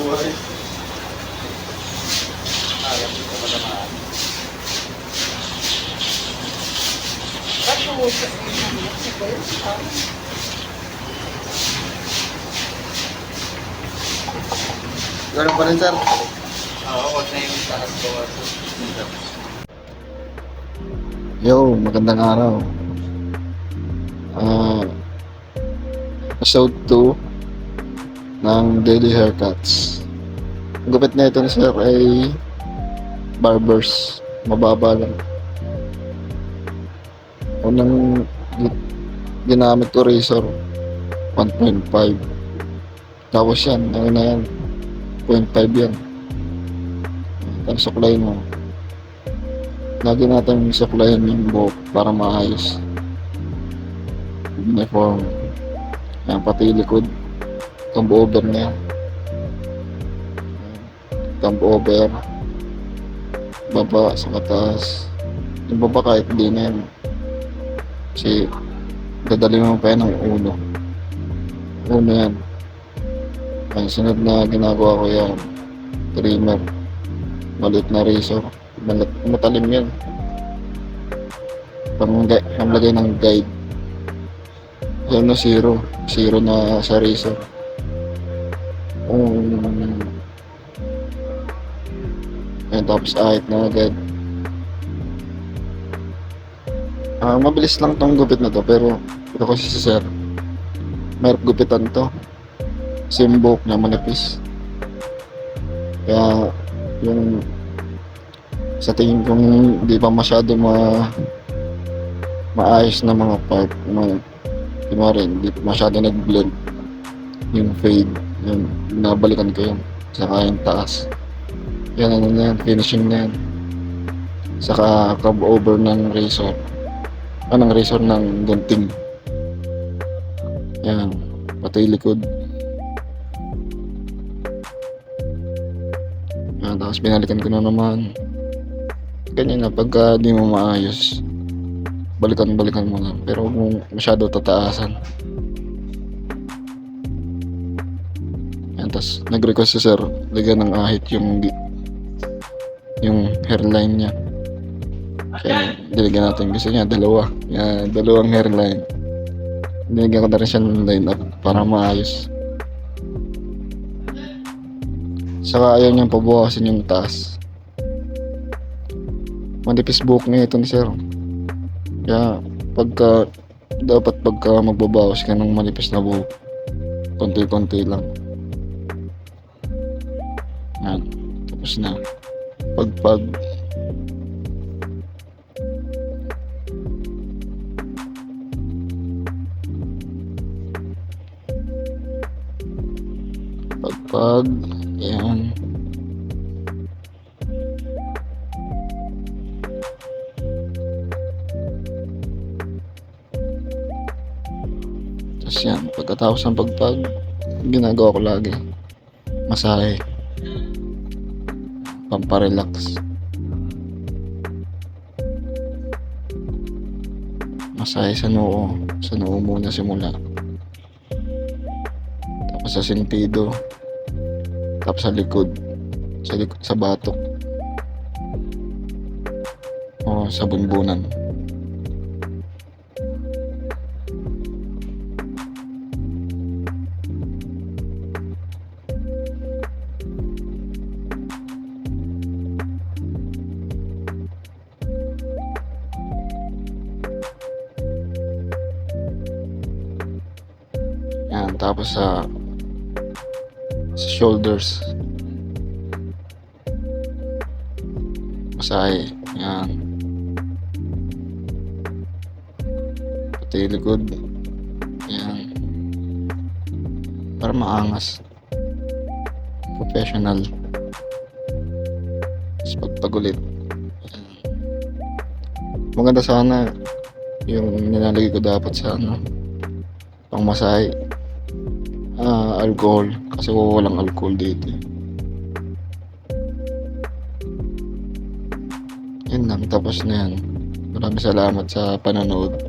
Alam ko pa naman. Ba't umusap mo naman si Bel? Ganun pa rin, sir. Oo, wag na yung taas ko. Yo, magandang araw. Episode 2 ng Daily Haircuts. Ang gupit na ito ni sir ay barbers. Mababa lang. Unang ginamit ko razor 1.5. Tapos yan, ano na yan, 0.5 yan. Tapos suklayin mo. Lagi natin suklayin yung buhok para maayos. Uniform. Yan, pati likod. Thumb over na yan. Thumb over. Baba sa mataas. Yung baba kahit di na yan. Kasi dadali mo pa yan ng ulo. Ulo yan. Ang sunod na ginagawa ko yan, trimmer. Maliit na razor. Matalim yan. Pamlagay ng guide. Yan na zero. Zero na sa razor. Yan, tapos ahit na agad. Mabilis lang tong gupit na to, pero ito kasi si sir, mahirap gupitan to. Same buhok niya, manipis. Kaya yung sa tingin kong di pa masyado maayos na mga part, hindi masyado nag-blend yung fade, yung nabalikan ko yun, saka yung taas yan, ano na yan, finishing na yan, saka curve over ng razor ng gunting yan, pati likod yan, tapos binalikan ko na naman ganyan na. Pagka di mo maayos, balikan mo lang, pero kung masyado tataasan yan. Tapos nag-request si sir lagyan ng ahit yung hairline niya, kaya dilagyan natin. Gusto niya dalawa, yan, dalawang hairline. Dinigyan ko na rin siya ng line up para maayos. Saka ayaw niyang pabukasin yung taas. Manipis buhok niya ito ni sir. Kaya dapat pagka magbabawas ka ng manipis na buhok, konti-konti lang. Yan. Tapos na. Pagpag. Yan. Tapos yan, pagkatapos ng pagpag, ginagawa ko lagi masahe, pamparelax. Masahe sa noo muna simula, tapos sa sentido, tapos sa likod, sa batok o sa bunbunan. Yan, tapos sa shoulders, masahe. Yan, pati likod. Yan, para maangas, professional. Tapos pagpagulit, maganda sana yung nilalagay ko dapat sa pang masahe, alcohol, kasi walang alcohol dito. Yun lang, tapos na yan. Maraming salamat sa panonood.